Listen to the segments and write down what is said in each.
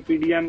PDM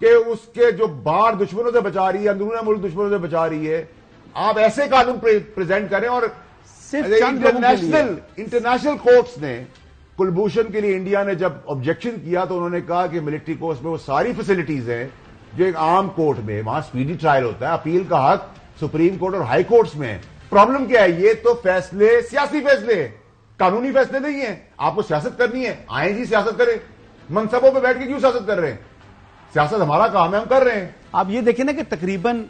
کہ اس کے جو باہر دشمنوں سے بچا رہی ہے, اندرون ملک دشمنوں سے بچا رہی ہے, آپ ایسے قانون پریزنٹ کریں. اور انٹرنیشنل کورٹس نے کلبھوشن کے لیے انڈیا نے جب آبجیکشن کیا تو انہوں نے کہا کہ ملٹری کورٹس میں وہ ساری فیسلٹیز ہیں جو ایک عام کورٹ میں, وہاں سپیڈی ٹرائل ہوتا ہے, اپیل کا حق سپریم کورٹ اور ہائی کورٹس میں ہے. پرابلم کیا ہے, یہ تو فیصلے سیاسی فیصلے ہیں, قانونی فیصلے نہیں ہیں. آپ کو سیاست کرنی ہے, آئیں جی سیاست کریں. منصبوں پہ بیٹھ کے کیوں سیاست کر رہے ہیں؟ سیاست ہمارا کام ہے, ہم کر رہے ہیں. آپ یہ دیکھیں نا کہ تقریباً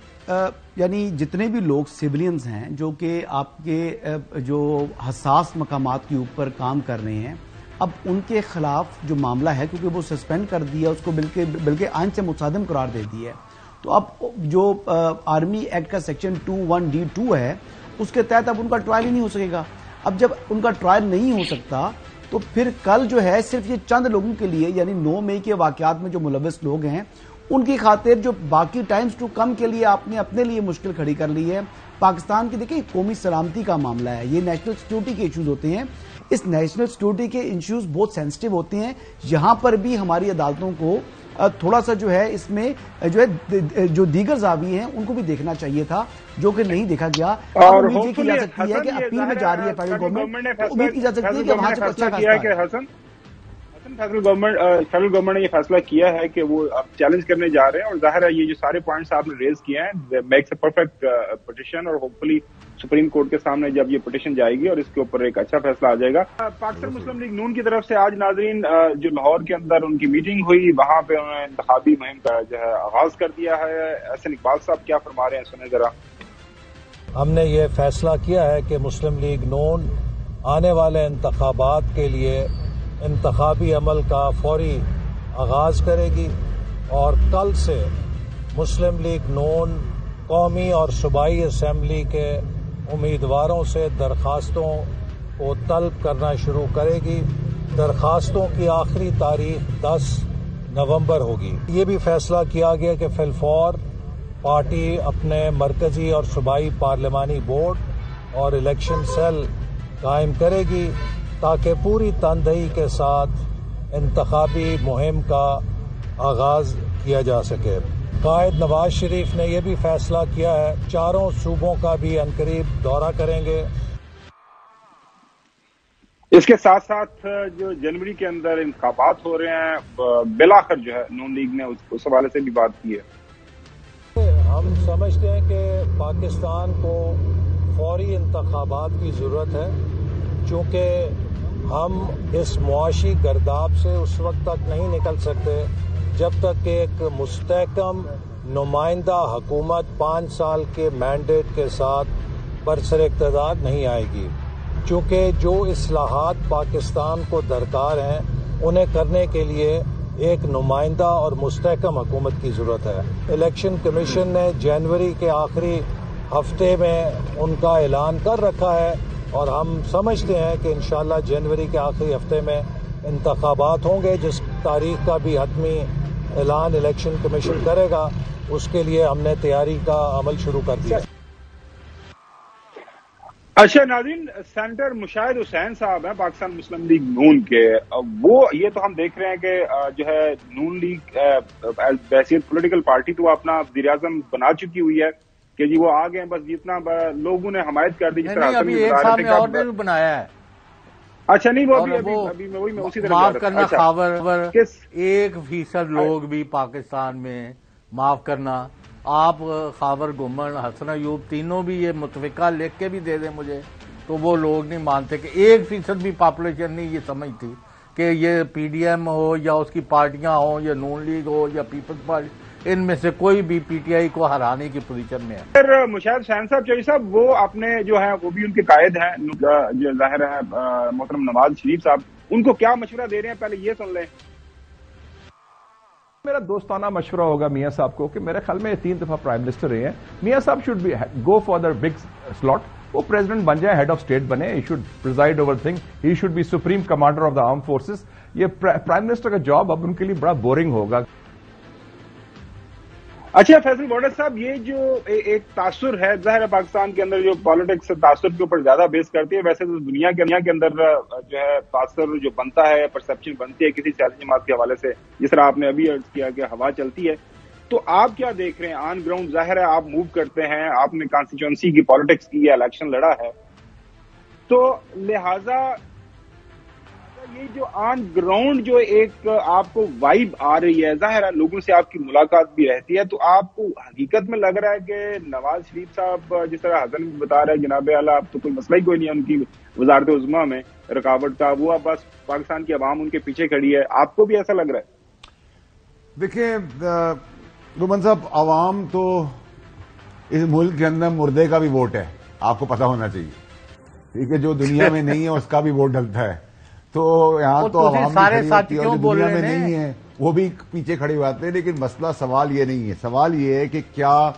یعنی جتنے بھی لوگ سیولینز ہیں جو کہ آپ کے جو حساس مقامات کے اوپر کام کر رہے ہیں, اب ان کے خلاف جو معاملہ ہے کیونکہ وہ سسپینڈ کر دیا, اس کو بلکہ آئین سے متصادم قرار دے دیا ہے, تو اب جو آرمی ایکٹ کا سیکشن 21D2 ہے اس کے تحت اب ان کا ٹرائل ہی نہیں ہو سکے گا. اب جب ان کا ٹرائل نہیں ہو سکتا تو پھر کل جو ہے صرف یہ چند لوگوں کے لیے, یعنی 9 مئی کے واقعات میں جو ملوث لوگ ہیں ان کی خاطر جو باقی ٹائمز ٹو کم کے لیے آپ نے اپنے لیے مشکل کھڑی کر لی ہے. پاکستان کی دیکھیں قومی سلامتی کا معاملہ ہے, یہ نیشنل سیکیورٹی کے ایشوز ہوتے ہیں. اس نیشنل سیکیورٹی کے ایشوز بہت سینسٹیو ہوتے ہیں. یہاں پر بھی ہماری عدالتوں کو تھوڑا سا جو ہے اس میں جو ہے جو دیگر زاویے ہیں ان کو بھی دیکھنا چاہیے تھا, جو کہ نہیں دیکھا گیا. اور امید یہ کی جا سکتی ہے کہ اپیل میں جا رہی ہے فیڈرل گورنمنٹ, امید کی جا سکتی ہے کہ وہاں سے اچھا خاصا فیڈرل گورنمنٹ نے یہ فیصلہ کیا ہے کہ وہ اب چیلنج کرنے جا رہے ہیں, اور ظاہر ہے یہ جو سارے پوائنٹس آپ نے ریز کیے ہیں میکس اے پرفیکٹ پٹیشن, اور ہوپ فلی سپریم کورٹ کے سامنے جب یہ پٹیشن جائے گی اور اس کے اوپر ایک اچھا فیصلہ آ جائے گا. پاکستان مسلم لیگ نون کی طرف سے آج ناظرین جو لاہور کے اندر ان کی میٹنگ ہوئی, وہاں پہ انہوں نے انتخابی مہم کا جو ہے آغاز کر دیا ہے. احسن اقبال صاحب کیا فرما رہے ہیں, سنیں ذرا. ہم نے یہ فیصلہ کیا ہے کہ مسلم لیگ نون آنے والے انتخابات کے لیے انتخابی عمل کا فوری آغاز کرے گی, اور کل سے مسلم لیگ نون قومی اور صوبائی اسمبلی کے امیدواروں سے درخواستوں کو طلب کرنا شروع کرے گی. درخواستوں کی آخری تاریخ 10 نومبر ہوگی. یہ بھی فیصلہ کیا گیا کہ فی الفور پارٹی اپنے مرکزی اور صوبائی پارلیمانی بورڈ اور الیکشن سیل قائم کرے گی تاکہ پوری تندہی کے ساتھ انتخابی مہم کا آغاز کیا جا سکے. قائد نواز شریف نے یہ بھی فیصلہ کیا ہے چاروں صوبوں کا بھی عنقریب دورہ کریں گے. اس کے ساتھ ساتھ جو جنوری کے اندر انتخابات ہو رہے ہیں, بالآخر جو ہے نون لیگ نے اس حوالے سے بھی بات کی ہے. ہم سمجھتے ہیں کہ پاکستان کو فوری انتخابات کی ضرورت ہے, چونکہ ہم اس معاشی گرداب سے اس وقت تک نہیں نکل سکتے جب تک کہ ایک مستحکم نمائندہ حکومت 5 سال کے مینڈیٹ کے ساتھ برسر اقتدار نہیں آئے گی. چونکہ جو اصلاحات پاکستان کو درکار ہیں انہیں کرنے کے لیے ایک نمائندہ اور مستحکم حکومت کی ضرورت ہے. الیکشن کمیشن نے جنوری کے آخری ہفتے میں ان کا اعلان کر رکھا ہے, اور ہم سمجھتے ہیں کہ انشاءاللہ جنوری کے آخری ہفتے میں انتخابات ہوں گے, جس تاریخ کا بھی حتمی اعلان الیکشن کمیشن کرے گا. اس کے لیے ہم نے تیاری کا عمل شروع کر دیا. اچھا ناظرین, سینیٹر مشاہد حسین صاحب ہیں پاکستان مسلم لیگ نون کے, وہ یہ تو ہم دیکھ رہے ہیں کہ جو ہے نون لیگ بحیثیت پولیٹیکل پارٹی تو اپنا وزیر اعظم بنا چکی ہوئی ہے کہ جی وہ آگے بس جتنا لوگوں نے حمایت کر دی, جس طرح ابھی ایک سال میں اور نے بھی بنایا ہے. اچھا نہیں, وہ ابھی میں اسی طرح معاف کرنا, خاور 1% لوگ بھی پاکستان میں معاف کرنا. آپ خاور گمن, حسن ایوب تینوں بھی یہ متفقہ لکھ کے بھی دے دیں مجھے, تو وہ لوگ نہیں مانتے کہ 1% بھی پاپولیشن نہیں یہ سمجھتی کہ یہ پی ڈی ایم ہو یا اس کی پارٹیاں ہوں یا نون لیگ ہو یا پیپلز پارٹی, ان میں سے کوئی بھی پی ٹی آئی کو ہرانے کی پوزیشن میں ہے. سر مشاہد حسین صاحب, چوہدری صاحب, وہ اپنے جو ہے وہ بھی ان کے قائد ہیں جو ظاہر ہے محترم نواز شریف صاحب, ان کو کیا مشورہ دے رہے ہیں پہلے یہ سن لیں. میرا دوستانہ مشورہ ہوگا میاں صاحب کو کہ میرے خیال میں 3 دفعہ پرائم منسٹر رہے ہیں. میاں صاحب should be go for the big slot. وہ پریزیڈنٹ بن جائے, ہیڈ آف اسٹیٹ بنے, he should preside over thing, he should be supreme commander of the armed forces. یہ پرائم منسٹر کا جاب اب ان کے لیے بڑا بورنگ ہوگا. اچھا فیصل بورڈر صاحب, یہ جو ایک تاثر ہے ظاہر ہے پاکستان کے اندر جو پالیٹکس تاثر کے اوپر زیادہ بیس کرتی ہے, ویسے تو دنیا کے اندر جو ہے تاثر جو بنتا ہے, پرسپشن بنتی ہے کسی سیاسی جماعت کے حوالے سے, جس طرح آپ نے ابھی عرض کیا کہ ہوا چلتی ہے, تو آپ کیا دیکھ رہے ہیں آن گراؤنڈ؟ ظاہر ہے آپ موو کرتے ہیں، آپ نے کانسٹیچوئنسی کی پالیٹکس کی ہے، الیکشن لڑا ہے، تو لہذا یہ جو آن گراؤنڈ جو ایک آپ کو وائب آ رہی ہے، ظاہر ہے لوگوں سے آپ کی ملاقات بھی رہتی ہے، تو آپ کو حقیقت میں لگ رہا ہے کہ نواز شریف صاحب جس طرح حسن بتا رہے ہیں جناب اعلیٰ، اب تو کوئی مسئلہ ہی کوئی نہیں ہے ان کی وزارت عظمیٰ میں رکاوٹ کا، وہ اب بس پاکستان کی عوام ان کے پیچھے کھڑی ہے، آپ کو بھی ایسا لگ رہا ہے؟ دیکھیں گومن صاحب، عوام تو اس ملک کے اندر مردے کا بھی ووٹ ہے، آپ کو پتا ہونا چاہیے، ٹھیک ہے، جو دنیا میں نہیں ہے اس کا بھی ووٹ ڈلتا ہے، تو یہاں تو عوام سارے بھی ساتھ جو دنیا میں نہیں ہے وہ بھی پیچھے کھڑے ہوتے ہیں، لیکن مسئلہ سوال یہ نہیں ہے، سوال یہ ہے کہ کیا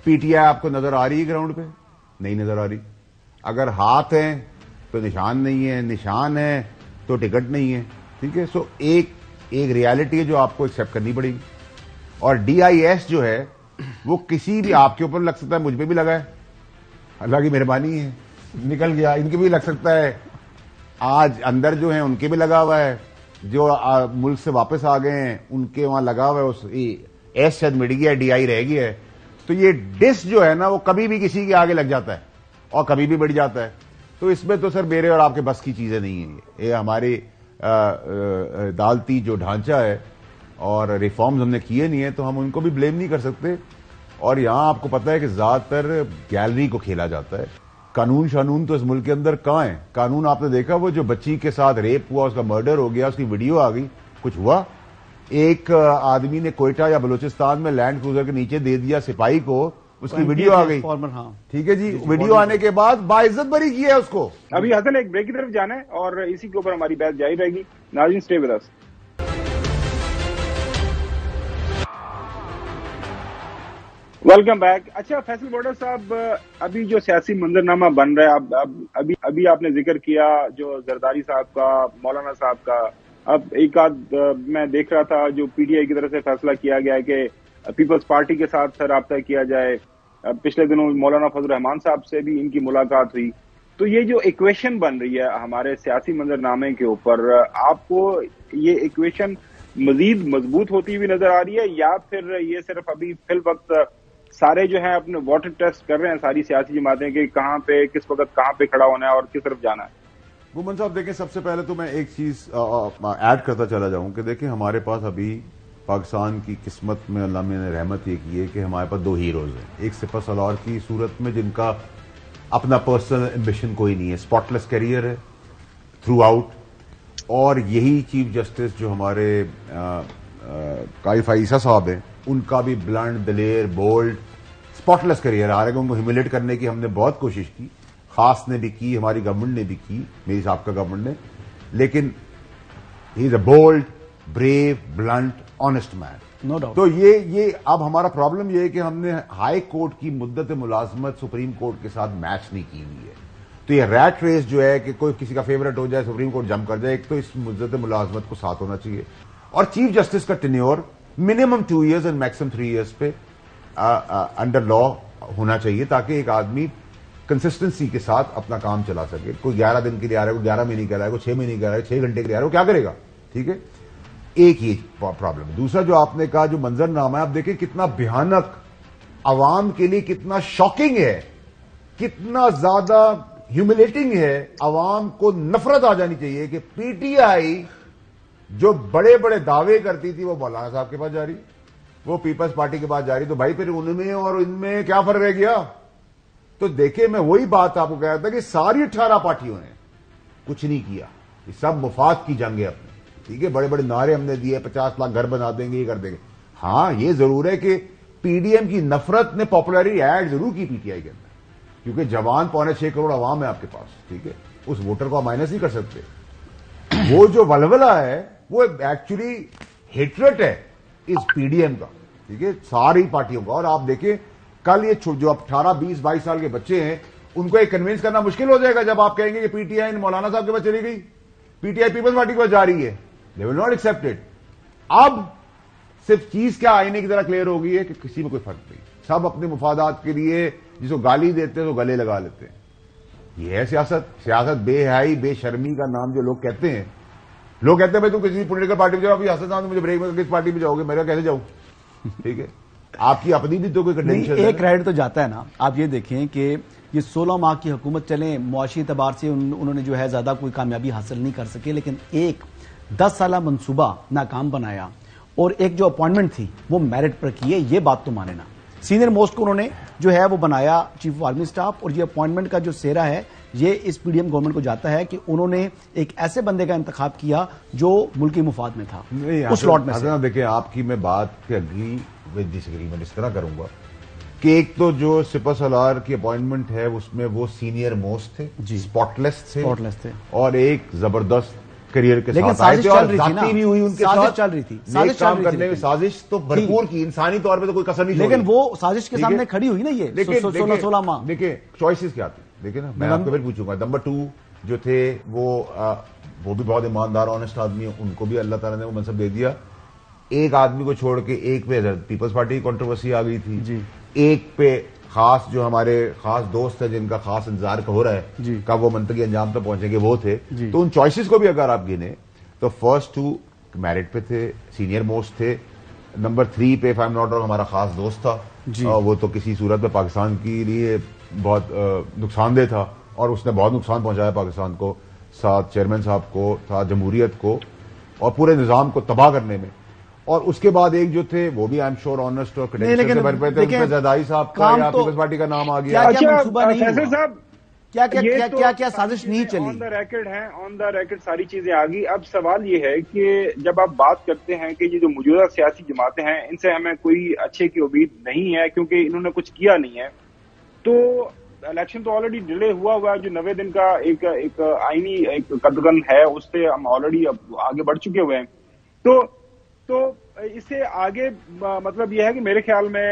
پی ٹی آئی آپ کو نظر آ رہی ہے گراؤنڈ پہ؟ نہیں نظر آ رہی۔ اگر ہاتھ ہیں تو نشان نہیں ہے، نشان ہے تو ٹکٹ نہیں ہے، ٹھیک ہے۔ سو ایک ریالٹی ہے جو آپ کو ایکسپٹ کرنی پڑے گی، اور ڈی آئی ایس جو ہے وہ کسی بھی آپ کے اوپر لگ سکتا ہے، مجھ پہ بھی لگا ہے، اللہ کی مہربانی ہے نکل گیا، ان کے بھی لگ سکتا ہے، آج اندر جو ہیں ان کے بھی لگا ہوا ہے، جو ملک سے واپس آ گئے ہیں ان کے وہاں لگا ہوا ہے، ایس شاید مٹ گیا ہے، ڈی آئی رہ گیا ہے، تو یہ ڈس جو ہے نا وہ کبھی بھی کسی کے آگے لگ جاتا ہے اور کبھی بھی بڑھ جاتا ہے، تو اس میں تو سر میرے اور آپ کے بس کی چیزیں نہیں ہیں، یہ ہماری عدالتی جو ڈھانچہ ہے اور ریفارمز ہم نے کیے نہیں ہیں تو ہم ان کو بھی بلیم نہیں کر سکتے، اور یہاں آپ کو پتا ہے کہ زیادہ تر گیلری کو کھیلا جاتا ہے، قانون شانون تو اس ملک کے اندر کہاں ہے؟ قانون آپ نے دیکھا وہ جو بچی کے ساتھ ریپ ہوا، اس کا مرڈر ہو گیا، اس کی ویڈیو آ گئی، کچھ ہوا؟ ایک آدمی نے کوئٹہ یا بلوچستان میں لینڈ کروزر کے نیچے دے دیا سپاہی کو، اس کی ویڈیو آ گئی، ٹھیک ہے جی، ویڈیو آنے کے بعد باعزت بری کیا ہے اس کو۔ ابھی حسن ایک بریک کی طرف جانا ہے اور اسی کے اوپر ہماری بحث جاری رہے گی، ناظرین stay with us. Welcome back. اچھا فیصل بورڈر صاحب، ابھی جو سیاسی منظرنامہ بن رہا ہے، ابھی آپ نے ذکر کیا جو زرداری صاحب کا، مولانا صاحب کا، اب ایک آدھ میں دیکھ رہا تھا جو پی ٹی آئی کی طرف سے فیصلہ کیا گیا ہے کہ پیپلز پارٹی کے ساتھ رابطہ کیا جائے، پچھلے دنوں مولانا فضل الرحمان صاحب سے بھی ان کی ملاقات ہوئی، تو یہ جو ایکویشن بن رہی ہے ہمارے سیاسی منظرنامے کے اوپر، آپ کو یہ ایکویشن مزید مضبوط ہوتی ہوئی نظر آ رہی ہے، یا پھر یہ صرف ابھی فی الوقت سارے جو ہیں اپنے واٹر ٹیسٹ کر رہے ہیں ساری سیاسی جماعتیں کہ کہاں پہ کس وقت کہاں پہ کھڑا ہونا ہے اور کس طرف جانا ہے؟ گومن صاحب دیکھیں، سب سے پہلے تو میں ایک چیز ایڈ کرتا چلا جاؤں کہ دیکھیں ہمارے پاس ابھی پاکستان کی قسمت میں اللہ نے رحمت یہ کی ہے کہ ہمارے پاس دو ہیروز ہیں، ایک سپہ سالار کی صورت میں جن کا اپنا پرسنل ایمبیشن کوئی نہیں ہے، اسپاٹ لیس کیریئر ہے تھرو آؤٹ، اور یہی چیف جسٹس جو ہمارے قائف عیسیٰ صاحب ہیں، ان کا بھی بلنڈ، دلیر، بولڈ، اسپاٹ لیس کیریئر آ رہا ہے، ان کو ہیوملیٹ کرنے کی ہم نے بہت کوشش کی، خاص نے بھی کی، ہماری گورنمنٹ نے بھی کی، میری صاحب کا گورنمنٹ نے، لیکن ہی از اے بولڈ، بریو، بلنٹ، آنےسٹ مین، نو ڈاؤٹ۔ تو یہ اب ہمارا پرابلم یہ ہے کہ ہم نے ہائی کورٹ کی مدت ملازمت سپریم کورٹ کے ساتھ میچ نہیں کی ہوئی ہے، تو یہ ریٹ ریس جو ہے کہ کوئی کسی کا فیوریٹ ہو جائے، سپریم کورٹ جمپ کر جائے، ایک تو اس مدت ملازمت کو ساتھ ہونا چاہیے، اور چیف جسٹس کا tenure minimum 2 years and maximum 3 years پہ انڈر لا ہونا چاہیے، تاکہ ایک آدمی کنسسٹنسی کے ساتھ اپنا کام چلا سکے، کوئی 11 دن کے لیے آ رہا ہے، کوئی 11 مہینے کے لیے آ رہا ہے، کوئی 6 مہینے کے لیے آ رہا ہے، 6 گھنٹے کے لیے آ رہا ہے، وہ کیا کرے گا؟ ٹھیک ہے، ایک ہی پرابلم ہے۔ دوسرا جو آپ نے کہا جو منظرنامہ ہے، آپ دیکھیں کتنا بھیانک، عوام کے لیے کتنا شاکنگ ہے، کتنا زیادہ ہیوملیٹنگ ہے، عوام کو نفرت آ جانی چاہیے کہ پی ٹی آئی جو بڑے بڑے دعوے کرتی تھی وہ مولانا صاحب کے پاس جا رہی، وہ پیپلز پارٹی کے پاس جا رہی، تو بھائی پھر ان میں اور ان میں کیا فرق رہ گیا؟ تو دیکھیں میں وہی بات آپ کو کہہ رہا تھا کہ ساری 18 پارٹیوں نے کچھ نہیں کیا، یہ سب مفاد کی جنگ ہے اپنی، ٹھیک ہے، بڑے بڑے نعرے ہم نے دیے، 50 لاکھ گھر بنا دیں گے، یہ کر دیں گے، ہاں یہ ضرور ہے کہ پی ڈی ایم کی نفرت نے پاپولرٹی ایڈ ضرور کی پی ٹی آئی کے اندر، کیونکہ جوان 6.25 کروڑ عوام ہے آپ کے پاس، ٹھیک ہے، اس ووٹر کو آپ مائنس نہیں کر سکتے، وہ جو ولولہ ہے وہ ایکچولی ہیٹریٹ ہے اس پی ڈی ایم کا، ٹھیک ہے، ساری پارٹیوں کا، اور آپ دیکھیں کل یہ جو 18, 20, 22 سال کے بچے ہیں ان کو ایک کنوینس کرنا مشکل ہو جائے گا جب آپ کہیں گے کہ پی ٹی آئی مولانا صاحب کے پاس چلی گئی، P T I Peoples Party کے پاس جا رہی ہے، they will not accept it. اب صرف چیز کیا آئینے کی طرح کلیئر ہو گئی ہے کہ کسی میں کوئی فرق نہیں، سب اپنے مفادات کے لیے جس کو گالی دیتے ہیں تو گلے لگا لیتے ہیں، یہ ہے سیاست بے حیائی، بے شرمی کا نام جو لوگ کہتے ہیں بھائی تم کسی پولیٹیکل پارٹی میں جاؤ، ابھی حسن صاحب نے مجھے بریک میں کس پارٹی میں جاؤ گے، میرا کیسے جاؤں، ٹھیک ہے, آپ کی اپنی بھی تو کوئی کنڈیشن ہے. ایک کریڈٹ تو جاتا ہے نا. آپ یہ دیکھیں کہ یہ 16 ماہ کی حکومت چلیں, معاشی اعتبار سے انہوں نے جو ہے زیادہ کوئی کامیابی حاصل نہیں کر سکے, لیکن ایک 10 سالہ منصوبہ ناکام بنایا, اور ایک جو اپوائنٹمنٹ تھی وہ میرٹ پر کی ہے, یہ بات تو مانے نا. سینئر موسٹ کو انہوں نے جو ہے وہ بنایا چیف آف آرمی اسٹاف, اور یہ اپوائنٹمنٹ کا جو سیرا ہے یہ اس پی ڈی ایم گورنمنٹ کو جاتا ہے کہ انہوں نے ایک ایسے بندے کا انتخاب کیا جو ملکی مفاد میں تھا اس سلاٹ میں سے. دیکھیں آپ کی میں بات کے اگری ود ڈس ایگریمنٹ اس طرح کروں گا کہ ایک تو جو سپہ سالار کی اپوائنٹمنٹ ہے اس میں وہ سینئر موسٹ تھے, اسپاٹ لیس تھے, اور ایک زبردست کریئر کے ساتھ آئے تھے, اور ذاتی بھی ہوئی ان کے ساتھ چل رہی تھی, نیک کام کرنے میں سازش تو بھرپور کی, انسانی طور پہ تو کوئی کسر نہیں چھوڑی, لیکن وہ سازش کے سامنے کھڑی ہوئی نا. یہ 16 ماہ دیکھیں چوائسز کیا تھی, دیکھیں نا میں آپ کو پھر پوچھوں گا. نمبر 2 جو تھے وہ بھی بہت ایماندار آنےسٹ آدمی, ان کو بھی اللہ تعالیٰ نے وہ منصب دے دیا. ایک آدمی کو چھوڑ کے ایک پہ پیپلز پارٹی کی کنٹروورسی آ گئی تھی, ایک پہ خاص جو ہمارے خاص دوست ہیں جن کا خاص انتظار ہو رہا ہے کب وہ منطقی انجام تک پہنچیں گے وہ تھے. تو ان چوائسز کو بھی اگر آپ گنے تو فرسٹ 2 میرٹ پہ تھے, سینئر موسٹ تھے. نمبر 3 پہ فائم ناٹ ہمارا خاص دوست تھا, وہ تو کسی صورت میں پاکستان کے لیے بہت نقصان دہ تھا, اور اس نے بہت نقصان پہنچایا پاکستان کو, ساتھ چیئرمین صاحب کو, ساتھ جمہوریت کو, اور پورے نظام کو تباہ کرنے میں. اور اس کے بعد ایک جو تھے وہ بھی آئی ایم شیور آنےسٹ اور کریڈینشل سے بھر پہ تھے, اس پہ زیدائی صاحب کا یا پیپلز پارٹی کا نام آ گیا. فیصل صاحب کیا سازش نہیں چلی, آن دا ریکڈ ہیں, آن دا ریکڈ ساری چیزیں آ گئی. اب سوال یہ ہے کہ جب آپ بات کرتے ہیں کہ یہ جو موجودہ سیاسی جماعتیں ہیں ان سے ہمیں کوئی اچھے کی امید نہیں ہے کیونکہ انہوں نے کچھ کیا نہیں ہے, تو الیکشن تو آلریڈی ڈیلے ہوا ہے. جو 90 دن کا ایک آئینی ایک قدغن ہے اس سے ہم آلریڈی آگے بڑھ چکے ہوئے ہیں. تو اس سے آگے مطلب یہ ہے کہ میرے خیال میں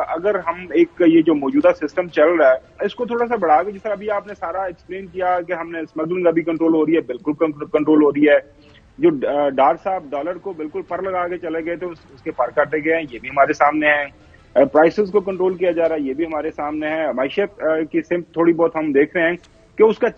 اگر ہم ایک یہ جو موجودہ سسٹم چل رہا ہے اس کو تھوڑا سا بڑھا کے, جس طرح ابھی آپ نے سارا ایکسپلین کیا کہ ہم نے اسمگلنگ ابھی کنٹرول ہو رہی ہے, بالکل کنٹرول ہو رہی ہے. جو ڈار صاحب ڈالر کو بالکل پر لگا کے چلے گئے تھے اس کے پر کاٹے گئے ہیں, یہ بھی ہمارے سامنے ہیں. پرائسز کو کنٹرول کیا جا رہا ہے, یہ بھی ہمارے سامنے ہے. معیشت کی سمت تھوڑی بہت ہم دیکھ رہے ہیں کہ اس کا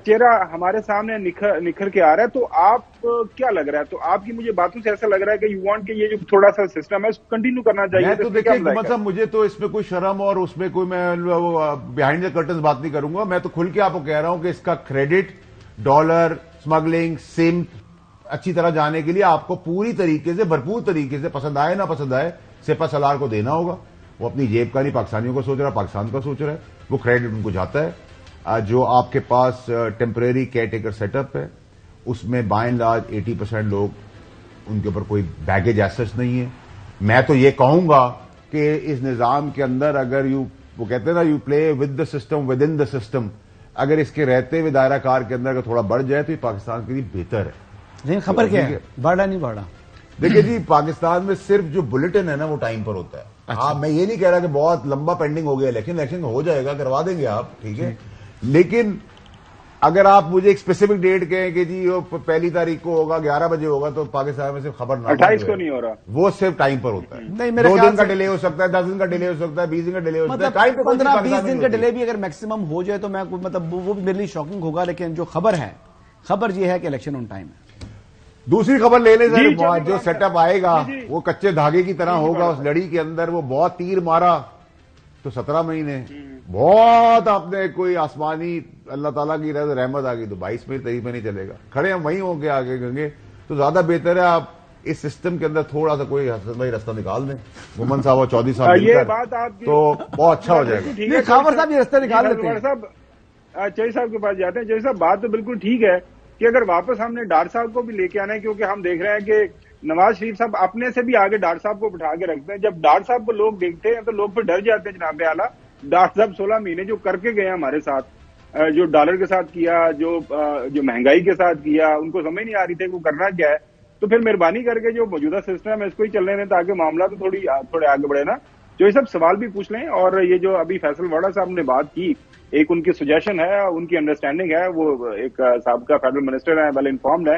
چہرہ ہمارے سامنے نکھر کے آ رہا ہے. تو آپ کیا لگ رہا ہے, تو آپ کی مجھے باتوں سے ایسا لگ رہا ہے کہ یو وانٹ کہ یہ جو تھوڑا سا سسٹم ہے اس کو کنٹینیو کرنا چاہیے. میں تو دیکھیں محمد صاحب, مجھے تو اس میں کوئی شرم اور اس میں کوئی میں بیہائنڈ دا کرٹنز بات نہیں کروں گا. میں تو کھل کے آپ کو کہہ رہا ہوں کہ اس کا کریڈٹ ڈالر اسمگلنگ سمت اچھی طرح جانے کے لیے آپ کو پوری طریقے سے بھرپور طریقے سے پسند آئے نہ پسند آئے سپہ سالار کو دینا ہوگا. وہ اپنی جیب کا نہیں پاکستانیوں کو سوچ رہا, پاکستان کا سوچ رہا ہے, وہ کریڈٹ ان کو جاتا ہے. جو آپ کے پاس temporary care taker set up ہے اس میں بائی اینڈ لارج 80% لوگ ان کے اوپر کوئی بیگیج ایسٹ نہیں ہے. میں تو یہ کہوں گا کہ اس نظام کے اندر اگر وہ کہتے ہیں نا you play with the system with in the system, اگر اس کے رہتے ہوئے دائرہ کار کے اندر اگر تھوڑا بڑھ جائے تو یہ پاکستان کے لیے بہتر ہے. لیکن خبر کیا ہے, بڑھا نہیں بڑھا. دیکھیے جی, پاکستان میں صرف جو بلٹن ہے نا وہ ٹائم پر ہوتا ہے. میں یہ نہیں کہہ رہا کہ بہت لمبا پینڈنگ ہو گیا, الیکشن ہو جائے گا, کروا دیں گے آپ, ٹھیک ہے. لیکن اگر آپ مجھے ایک اسپیسیفک ڈیٹ کہیں کہ جی وہ 1 تاریخ کو ہوگا 11 بجے ہوگا تو پاکستان میں صرف خبر نہ 28 کو نہیں ہو رہا, وہ صرف ٹائم پر ہوتا ہے. 2 دن کا ڈیلے ہو سکتا ہے, 10 دن کا ڈیلے ہو سکتا ہے, 20 دن کا ڈیلے ہو سکتا ہے, ٹائم پہ 15-20 دن کا ڈیلے بھی اگر میکسیمم ہو جائے تو میں مطلب وہ بھی میرے لیے شاکنگ ہوگا. لیکن جو خبر یہ ہے کہ الیکشن آن ٹائم ہے. دوسری خبر لے لیں سر, جو سیٹ اپ آئے گا وہ کچے دھاگے کی طرح ہوگا. اس لڑی کے اندر وہ بہت تیر مارا تو 17 مہینے, بہت آپ نے کوئی آسمانی اللہ تعالیٰ کی رحمت آ گئی تو 22 میں 23 میں نہیں چلے گا. کھڑے ہم وہیں ہوں گے آگے گنگے. تو زیادہ بہتر ہے آپ اس سسٹم کے اندر تھوڑا سا کوئی راستہ نکال دیں. مومن صاحب اور چودھری صاحب یہ بات آپ کی تو بہت اچھا ہو جائے گا. خاور صاحب یہ راستہ نکال دیتے ہیں. چودھری صاحب کے پاس جاتے ہیں. چودھری صاحب بات تو بالکل ٹھیک ہے کہ اگر واپس ہم نے ڈار صاحب کو بھی لے کے آنا ہے, کیونکہ ہم دیکھ رہے ہیں کہ نواز شریف صاحب اپنے سے بھی آگے ڈار صاحب کو بٹھا کے رکھتے ہیں. جب ڈار صاحب کو لوگ دیکھتے ہیں تو لوگ پھر ڈر جاتے ہیں. جناب اعلیٰ ڈار صاحب 16 مہینے جو کر کے گئے ہمارے ساتھ, جو ڈالر کے ساتھ کیا, جو مہنگائی کے ساتھ کیا, ان کو سمجھ نہیں آ رہی تھی کہ وہ کرنا کیا ہے. تو پھر مہربانی کر کے جو موجودہ سسٹم ہے اس کو ہی چلنے دیں تاکہ معاملہ تو تھوڑے آگے بڑھے نا. جو یہ سب سوال بھی پوچھ لیں. اور یہ جو ابھی فیصل واڑا صاحب نے بات کی, ایک ان کی سجیشن ہے, ان کی انڈرسٹینڈنگ ہے, وہ ایک سابقہ فیڈرل منسٹر ہیں, ویل انفارمڈ ہے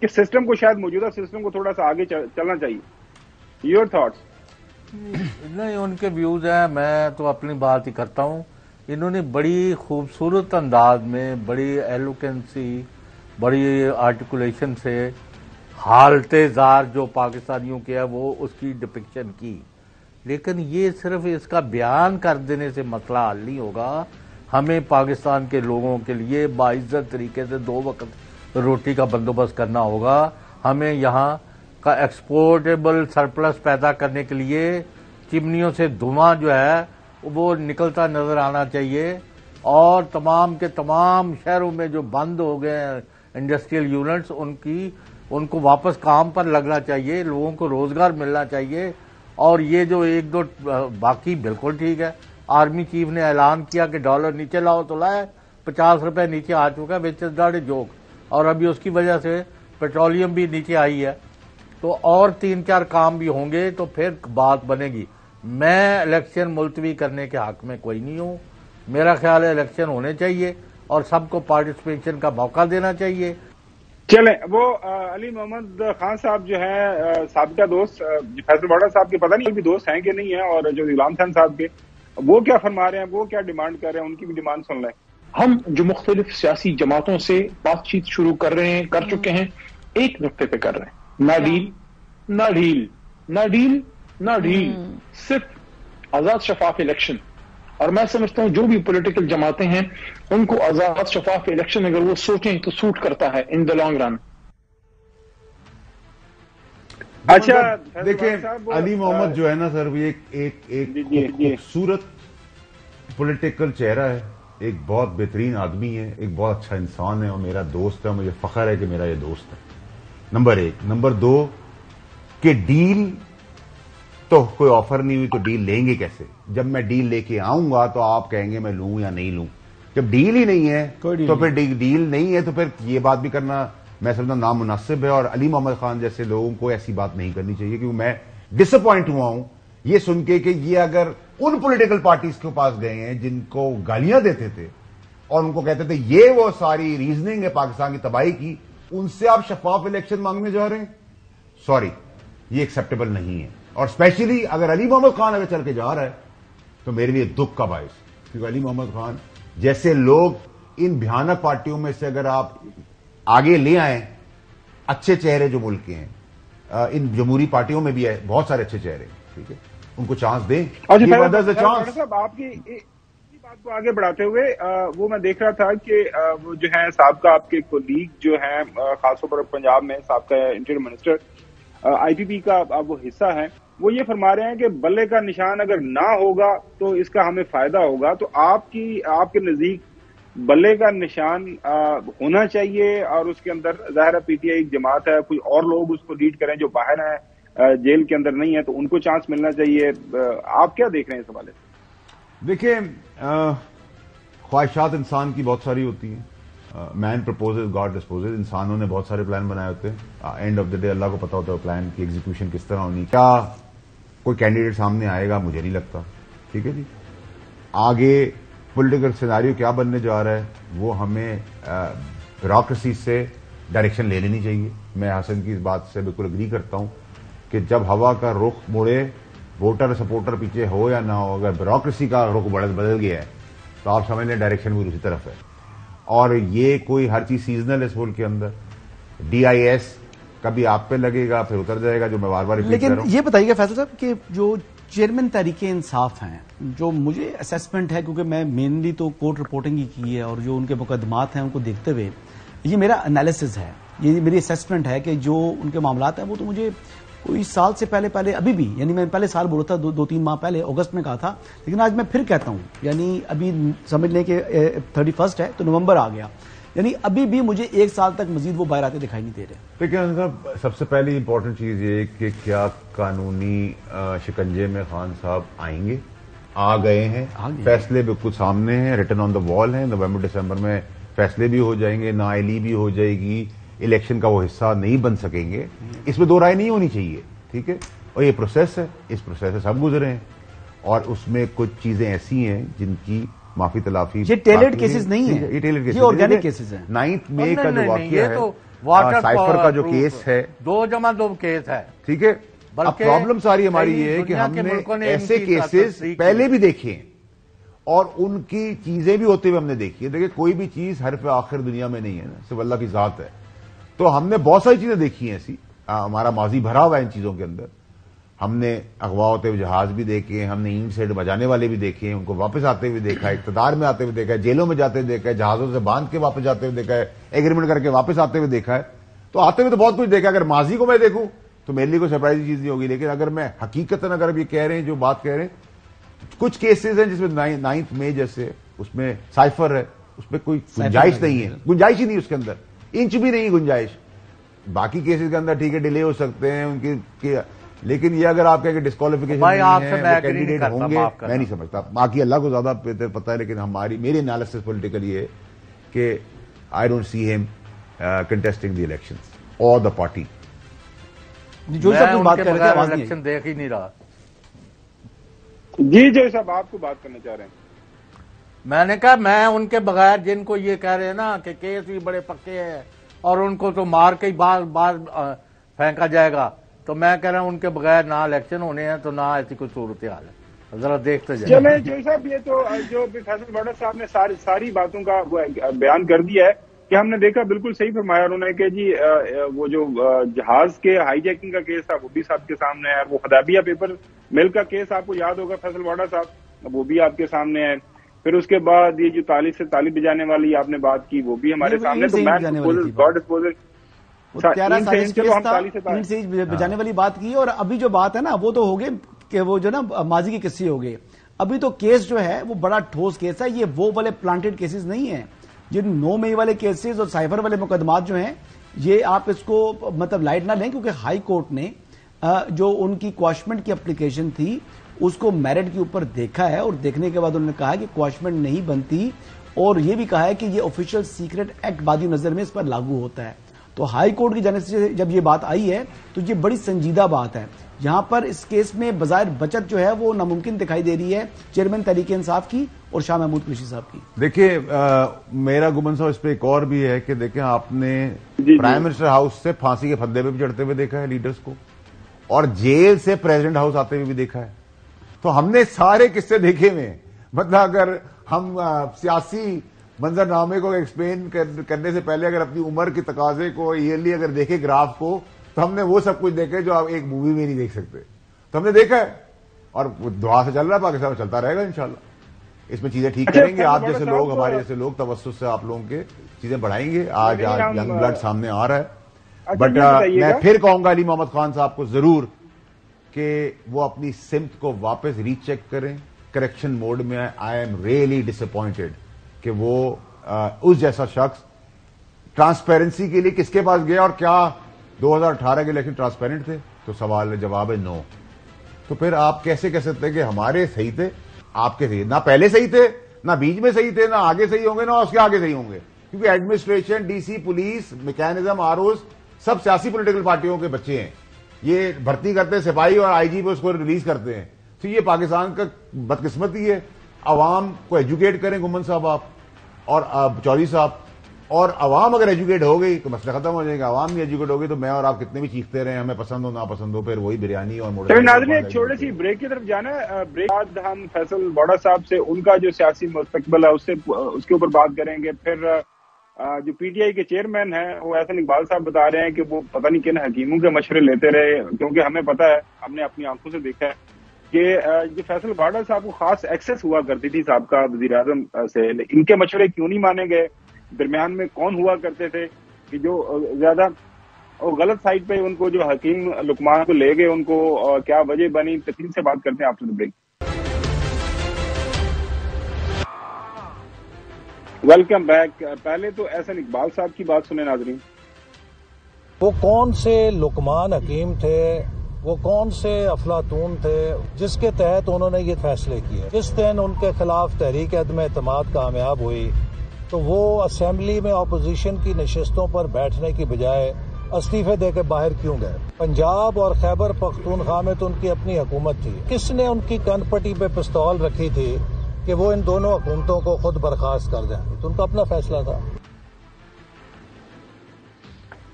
کہ سسٹم کو شاید موجودہ سسٹم کو تھوڑا سا آگے چلنا چاہیے. Your thoughts? نہیں, ان کے ویوز ہیں, میں تو اپنی بات ہی کرتا ہوں. انہوں نے بڑی خوبصورت انداز میں, بڑی ایلوکینسی, بڑی آرٹیکولیشن سے حالت زار جو پاکستانیوں کے ہے وہ اس کی ڈپکشن کی، لیکن یہ صرف اس کا بیان کر دینے سے مسئلہ حل نہیں ہوگا. ہمیں پاکستان کے لوگوں کے لیے باعزت طریقے سے 2 وقت روٹی کا بندوبست کرنا ہوگا. ہمیں یہاں کا ایکسپورٹیبل سرپلس پیدا کرنے کے لیے چمنیوں سے دھواں جو ہے وہ نکلتا نظر آنا چاہیے، اور تمام کے تمام شہروں میں جو بند ہو گئے ہیں انڈسٹریل یونٹس ان کو واپس کام پر لگنا چاہیے، لوگوں کو روزگار ملنا چاہیے. اور یہ جو 1-2 باقی بالکل ٹھیک ہے، آرمی چیف نے اعلان کیا کہ ڈالر نیچے لاؤ تو لائے، 50 روپے نیچے آ چکا ہے، وچ از ناٹ اے جوک، اور ابھی اس کی وجہ سے پیٹرولیم بھی نیچے آئی ہے. تو اور 3-4 کام بھی ہوں گے تو پھر بات بنے گی. میں الیکشن ملتوی کرنے کے حق میں کوئی نہیں ہوں. میرا خیال ہے الیکشن ہونے چاہیے اور سب کو پارٹیسپیشن کا موقع دینا چاہیے. چلیں، وہ علی محمد خان صاحب جو ہے سابقہ دوست فیصل واڈا صاحب کے، پتہ نہیں ابھی دوست ہیں کہ نہیں ہیں، اور جو غلام خان صاحب کے، وہ کیا فرما رہے ہیں، وہ کیا ڈیمانڈ کر رہے ہیں، ان کی بھی ڈیمانڈ سن لیں. ہم جو مختلف سیاسی جماعتوں سے بات چیت شروع کر رہے ہیں، کر چکے ہیں، ایک نقطے پہ کر رہے ہیں، نہ ڈیل نہ ڈیل نہ ڈیل نہ ڈیل، صرف آزاد شفاف الیکشن. اور میں سمجھتا ہوں جو بھی پولیٹیکل جماعتیں ہیں ان کو آزاد شفاف الیکشن اگر وہ سوچیں تو سوٹ کرتا ہے ان دا لانگ رن. اچھا دیکھیں، علی محمد جو ہے نا سر، یہ ایک خوبصورت پولیٹیکل چہرہ ہے، ایک بہت بہترین آدمی ہے، ایک بہت اچھا انسان ہے، اور میرا دوست ہے. مجھے فخر ہے کہ میرا یہ دوست ہے. نمبر 1. نمبر 2 کہ ڈیل تو کوئی آفر نہیں ہوئی تو ڈیل لیں گے کیسے؟ جب میں ڈیل لے کے آؤں گا تو آپ کہیں گے میں لوں یا نہیں لوں. جب ڈیل ہی نہیں ہے تو پھر ڈیل نہیں ہے تو پھر یہ بات بھی کرنا میں سمجھتا ہوں نامناسب ہے. اور علی محمد خان جیسے لوگوں کو ایسی بات نہیں کرنی چاہیے، کیونکہ میں ڈس اپوائنٹ ہوا ہوں یہ سن کے کہ یہ اگر ان پولیٹیکل پارٹیز کے پاس گئے ہیں جن کو گالیاں دیتے تھے اور ان کو کہتے تھے یہ وہ ساری ریزننگ ہے پاکستان کی تباہی کی، ان سے آپ شفاف الیکشن مانگنے جا رہے ہیں. سوری، یہ ایکسیپٹیبل نہیں ہے. اور اسپیشلی اگر علی محمد خان اگر چل کے جا رہا ہے تو میرے لیے دکھ کا باعث، کیونکہ علی محمد خان جیسے لوگ ان بھیانک پارٹیوں میں سے اگر آپ آگے لے آئیں، اچھے چہرے جو ملک کے ہیں، ان جمہوری پارٹیوں میں بھی ہے بہت سارے اچھے چہرے، ٹھیک ہے، ان کو چانس دیں. صاحب آپ کی بات کو آگے بڑھاتے ہوئے وہ میں دیکھ رہا تھا کہ وہ جو ہے سابقہ آپ کے کولیگ جو ہیں خاص طور پر پنجاب میں سابقہ انٹیریئر منسٹر آئی پی پی کا وہ حصہ ہے، وہ یہ فرما رہے ہیں کہ بلے کا نشان اگر نہ ہوگا تو اس کا ہمیں فائدہ ہوگا. تو آپ کے نزدیک بلے کا نشان ہونا چاہیے، اور اس کے اندر ظاہر پی ٹی آئی ایک جماعت ہے، کوئی اور لوگ اس کو لیڈ کریں جو باہر ہیں، جیل کے اندر نہیں ہے، تو ان کو چانس ملنا چاہیے. آپ کیا دیکھ رہے ہیں اس حوالے سے؟ دیکھیں، خواہشات انسان کی بہت ساری ہوتی ہیں. مین پرپوزز گاڈ ڈسپوزز. انسانوں نے بہت سارے پلان بنائے ہوتے ہیں، اینڈ آف دا ڈے اللہ کو پتا ہوتا ہے پلان کی ایگزیکیوشن کس طرح ہونی. کیا کوئی کینڈیڈیٹ سامنے آئے گا؟ مجھے نہیں لگتا. ٹھیک ہے جی، آگے پولیٹیکل سیناریو کیا بننے جا رہا ہے وہ ہمیں بیوروکریسی سے ڈائریکشن لے لینی چاہیے. میں حسن کی اس بات سے بالکل اگری کرتا ہوں کہ جب ہوا کا رخ مڑے، ووٹر سپورٹر پیچھے ہو یا نہ ہو، اگر بیوروکریسی کا رخ بدل گیا ہے تو آپ سمجھ لیں ڈائریکشن بھی اسی طرف ہے. اور یہ کوئی ہر چیز سیزنل ہے اس ملک کے اندر. ڈی آئی ایس کبھی آپ پہ لگے گا پھر اتر جائے گا، جو میں بار بار ریپیٹ کر رہا ہوں. لیکن یہ بتائیے گا فیصل صاحب کہ جو چیئرمین تحریک انصاف ہیں، جو مجھے اسیسمنٹ ہے، کیونکہ میں مینلی تو کورٹ رپورٹنگ ہی کی ہے اور جو ان کے مقدمات ہیں ان کو دیکھتے ہوئے یہ میرا انالیسز ہے، یہ میری اسیسمنٹ ہے کہ جو ان کے معاملات ہیں وہ تو مجھے کوئی سال سے پہلے ابھی بھی، یعنی میں پہلے سال بولا تھا 2-3 ماہ پہلے اگست میں کہا تھا، لیکن آج میں پھر کہتا ہوں، یعنی ابھی سمجھ لیں کہ 31 ہے تو نومبر آ گیا، یعنی ابھی بھی مجھے 1 سال تک مزید وہ باہر آتے دکھائی نہیں دے رہے. لیکن صاحب سب سے پہلی امپورٹنٹ چیز یہ کہ کیا قانونی شکنجے میں خان صاحب آئیں گے؟ آ گئے ہیں، فیصلے بالکل سامنے ہیں، ریٹن آن دا وال ہیں. نومبر دسمبر میں فیصلے بھی ہو جائیں گے، نااہلی بھی ہو جائے گی، الیکشن کا وہ حصہ نہیں بن سکیں گے. اس میں 2 رائے نہیں ہونی چاہیے، ٹھیک ہے. اور یہ پروسیس ہے، اس پروسیس سے سب گزرے ہیں، اور اس میں کچھ چیزیں ایسی ہیں جن کی معافی تلافی. یہ ٹیلرڈ کیسز نہیں ہیں، یہ ٹیلرڈ کیسز، یہ آرگینک کیسز ہیں. 9 مئی کا جو واقعہ ہے، سائفر کا جو کیس ہے، 2+2 کیس ہے، ٹھیک ہے. اب پرابلم ساری ہماری یہ ہے کہ ہم نے ایسے کیسز پہلے بھی دیکھے ہیں اور ان کی چیزیں بھی ہوتے ہوئے ہم نے دیکھی ہے. دیکھیں، کوئی بھی چیز حرف آخر دنیا میں نہیں ہے نا، صرف اللہ کی ذات ہے. تو ہم نے بہت ساری چیزیں دیکھی ہیں ایسی ہمارا ماضی بھرا ہوا ہے ان چیزوں کے اندر. ہم نے اغوا ہوتے ہوئے جہاز بھی دیکھے ہیں, ہم نے اینٹ سیٹ بجانے والے بھی دیکھے ہیں, ان کو واپس آتے ہوئے دیکھا ہے, اقتدار میں آتے ہوئے دیکھا ہے, جیلوں میں جاتے ہوئے دیکھا ہے, جہازوں سے باندھ کے واپس جاتے ہوئے دیکھا ہے, ایگریمنٹ کر کے واپس آتے ہوئے دیکھا ہے. تو آتے ہوئے تو بہت کچھ دیکھا. اگر ماضی کو میں دیکھوں تو میرے لیے کوئی سرپرائز چیز نہیں ہوگی, لیکن اگر میں حقیقتاً اگر اب یہ کہہ رہے ہیں جو بات کہہ رہے ہیں, کچھ کیسز ہیں جس میں 9 مئی جیسے اس میں سائفر ہے, اس میں کوئی گنجائش نہیں ہے, گنجائش ہی نہیں اس کے اندر, انچ بھی نہیں گنجائش. باقی کیسز کے اندر ٹھیک ہے ڈیلے ہو سکتے ہیں ان کی, لیکن یہ اگر آپ کہیں کہ ڈسکوالیفیکیشن کینڈیڈیٹ ہوں گے, میں نہیں سمجھتا. باقی اللہ کو زیادہ بہتر پتا ہے, لیکن میری انالیسس پولیٹیکل یہ ہے کہ آئی ڈونٹ سی ہم کنٹیسٹنگ دی الیکشنز اور دا پارٹی. جو صاحب بات کر رہے ہیں الیکشن دیکھ ہی نہیں رہا. جی جو صاحب آپ کو بات کرنا چاہ رہے ہیں. میں نے کہا میں ان کے بغیر جن کو یہ کہہ رہے ہیں نا کہ کیس بھی بڑے پکے ہیں اور ان کو تو مار کے ہی بار پھینکا جائے گا, تو میں کہہ رہا ہوں ان کے بغیر نہ الیکشن ہونے ہیں تو نہ ایسی کوئی صورتحال ہے. ذرا دیکھتے جائیں. چلیں جو صاحب یہ تو جو فیصل واڈا صاحب نے ساری باتوں کا بیان کر دیا ہے کہ ہم نے دیکھا بالکل صحیح فرمایا انہوں نے کہ جی وہ جو جہاز کے ہائی جیکنگ کا کیس تھا وہ بھی صاحب کے سامنے ہے, وہ خدابیہ پیپر مل کا کیس آپ کو یاد ہوگا فیصل واڈا صاحب, وہ بھی آپ کے سامنے ہے. پھر اس کے بعد یہ جو تالی سے تالی بجانے والی آپ نے بات کی وہ بھی ہمارے سامنے. تو گاڈ ڈسپوزل بجانے والی بات کی, اور ابھی جو بات ہے نا وہ تو ہو گئی کہ وہ جو نا ماضی کے قصے ہو گئے. ابھی تو کیس جو ہے وہ بڑا ٹھوس کیس ہے, یہ وہ والے پلانٹڈ کیسز نہیں ہیں. جن 9 مئی والے کیسز اور سائفر والے مقدمات جو ہیں یہ آپ اس کو مطلب لائٹ نہ لیں, کیونکہ ہائی کورٹ نے جو ان کی کواشمنٹ کی اپلیکیشن تھی اس کو میرٹ کے اوپر دیکھا ہے, اور دیکھنے کے بعد انہوں نے کہا کہ کواشمنٹ نہیں بنتی, اور یہ بھی کہا ہے کہ یہ آفیشیل سیکرٹ ایکٹ بادی نظر میں اس پر لاگو ہوتا ہے. تو ہائی کورٹ کی جانب سے جب یہ بات آئی ہے تو یہ بڑی سنجیدہ بات ہے. یہاں پر اس کیس میں بظاہر بچت جو ہے وہ ناممکن دکھائی دے رہی ہے چیئرمین تحریک انصاف کی اور شاہ محمود قریشی صاحب کی. دیکھیے میرا گمن صاحب اس پہ ایک اور بھی ہے کہ دیکھیں آپ نے پرائم منسٹر ہاؤس سے پھانسی کے پھندے پہ بھی چڑھتے ہوئے دیکھا ہے لیڈرز کو, اور جیل سے پریزیڈنٹ ہاؤس آتے ہوئے بھی دیکھا ہے. تو ہم نے سارے قصے دیکھے ہوئے. مطلب اگر ہم سیاسی منظر نامے کو ایکسپلین کرنے سے پہلے اگر اپنی عمر کے تقاضے کو ایئرلی اگر دیکھیں گراف کو, تو ہم نے وہ سب کچھ دیکھے جو آپ ایک مووی میں نہیں دیکھ سکتے. تو ہم نے دیکھا ہے, اور دعا سے چل رہا ہے, پاکستان میں چلتا رہے گا انشاءاللہ. اس میں چیزیں ٹھیک کریں گے, آپ جیسے لوگ, ہمارے جیسے لوگ توسط سے آپ لوگوں کے چیزیں بڑھائیں گے. آج ینگ بلڈ سامنے آ رہا ہے, بٹ میں پھر کہوں گا علی محمد خان صاحب کو ضرور کہ وہ اپنی سمت کو واپس ری چیک کریں, کریکشن موڈ میں. I am really disappointed کہ وہ اس جیسا شخص ٹرانسپیرنسی کے لیے کس کے پاس گیا, اور کیا 2018 کے الیکشن ٹرانسپیرنٹ تھے؟ تو سوال جواب ہے نو. تو پھر آپ کیسے کہہ سکتے ہیں کہ ہمارے صحیح تھے, آپ کے صحیح؟ نہ پہلے صحیح تھے, نہ بیچ میں صحیح تھے, نہ آگے صحیح ہوں گے, نہ اس کے آگے صحیح ہوں گے, کیونکہ administration, D C, police, mechanism, R Os سب سیاسی پولیٹیکل پارٹیوں کے بچے ہیں. یہ بھرتی کرتے ہیں سپاہی اور آئی جی پہ اس کو ریلیز کرتے ہیں. تو یہ پاکستان کا بدقسمتی ہے. عوام کو ایجوکیٹ کریں گمن صاحب آپ اور چودھری صاحب, اور عوام اگر ایجوکیٹ ہو گئی تو مسئلہ ختم ہو جائے گا. عوام نہیں ایجوکیٹ ہوگی تو میں اور آپ کتنے بھی چیختے رہے, ہمیں پسند ہو نہ پسند ہو, پھر وہی بریانی اور موٹر. ناظرین ایک چھوٹی سی بریک کی طرف جانا ہے. بریک بعد ہم فیصل واڈا صاحب سے ان کا جو سیاسی مستقبل ہے اس کے اوپر بات کریں گے. پھر جو پی ٹی آئی کے چیئرمین ہیں وہ احسن اقبال صاحب بتا رہے ہیں کہ وہ پتہ نہیں کن حکیموں کے مشورے لیتے رہے, کیونکہ ہمیں پتہ ہے, ہم نے اپنی آنکھوں سے دیکھا ہے کہ جو فیصل واڈا صاحب کو خاص ایکسس ہوا کرتی تھی سابقہ وزیر اعظم سے, ان کے مشورے کیوں نہیں مانے گئے؟ درمیان میں کون ہوا کرتے تھے کہ جو زیادہ غلط سائڈ پہ ان کو جو حکیم لقمان کو لے گئے, ان کو کیا وجہ بنی؟ تفصیل سے بات کرتے ہیں آپ سے. بریک. Welcome back. پہلے تو احسن اقبال صاحب کی بات سنیں ناظرین. وہ کون سے لقمان حکیم تھے, وہ کون سے افلاطون تھے جس کے تحت انہوں نے یہ فیصلے کیے؟ جس دن ان کے خلاف تحریک عدم اعتماد کامیاب ہوئی تو وہ اسمبلی میں اپوزیشن کی نشستوں پر بیٹھنے کی بجائے استعفے دے کے باہر کیوں گئے؟ پنجاب اور خیبر پختونخوا میں تو ان کی اپنی حکومت تھی. کس نے ان کی کن پٹی پہ پستول رکھی تھی کہ وہ ان دونوں حکومتوں کو خود برخاست کر دیں؟ تو ان کا اپنا فیصلہ تھا.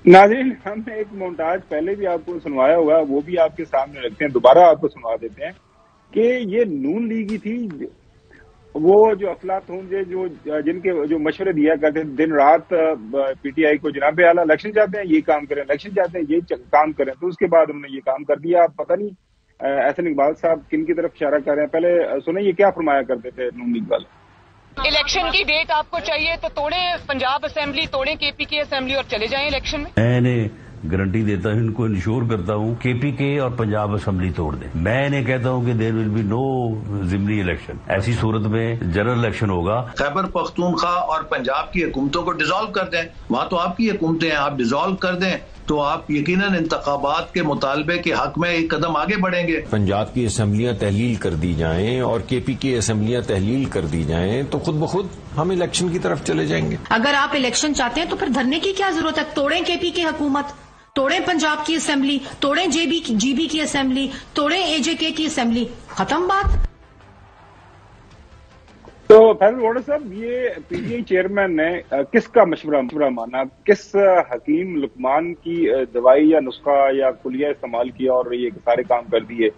ناظرین ہم نے ایک مونٹاج پہلے بھی آپ کو سنوایا ہوا, وہ بھی آپ کے سامنے رکھتے ہیں, دوبارہ آپ کو سنوا دیتے ہیں کہ یہ نون لیگ ہی تھی, وہ جو افلاطون جو جن کے جو مشورے دیا کرتے ہیں دن رات پی ٹی آئی کو، جناب اعلیٰ الیکشن چاہتے ہیں یہ کام کریں، الیکشن چاہتے ہیں یہ کام کریں، تو اس کے بعد انہوں نے یہ کام کر دیا. پتہ نہیں احسن اقبال صاحب کن کی طرف اشارہ کر رہے ہیں. پہلے سنیں یہ کیا فرمایا کرتے تھے نون اقبال. الیکشن کی ڈیٹ آپ کو چاہیے تو توڑیں پنجاب اسمبلی، توڑیں کے پی کے اسمبلی اور چلے جائیں الیکشن میں. میں نے گارنٹی دیتا ہوں، ان کو انشور کرتا ہوں کے پی کے اور پنجاب اسمبلی توڑ دیں. میں انہیں کہتا ہوں کہ دیر ول بی نو ضمنی الیکشن. ایسی صورت میں جنرل الیکشن ہوگا. خیبر پختونخوا اور پنجاب کی حکومتوں کو ڈیزالو کر دیں، وہاں تو آپ کی حکومتیں ہیں، آپ ڈیزالو کر دیں تو آپ یقیناً انتخابات کے مطالبے کے حق میں ایک قدم آگے بڑھیں گے. پنجاب کی اسمبلیاں تحلیل کر دی جائیں اور کے پی کی اسمبلیاں تحلیل کر دی جائیں تو خود بخود ہم الیکشن کی طرف چلے جائیں گے. اگر آپ الیکشن چاہتے ہیں تو پھر دھرنے کی کیا ضرورت ہے؟ توڑیں کے پی کی حکومت، توڑیں پنجاب کی اسمبلی، توڑیں جی بی کی اسمبلی، توڑیں اے جے کے کی اسمبلی، ختم بات. تو فیصل ووڈر صاحب، یہ پی ٹی آئی چیئرمین نے کس کا مشورہ مانا؟ کس حکیم لقمان کی دوائی یا نسخہ یا کلیہ استعمال کیا اور یہ سارے کام کر دیے؟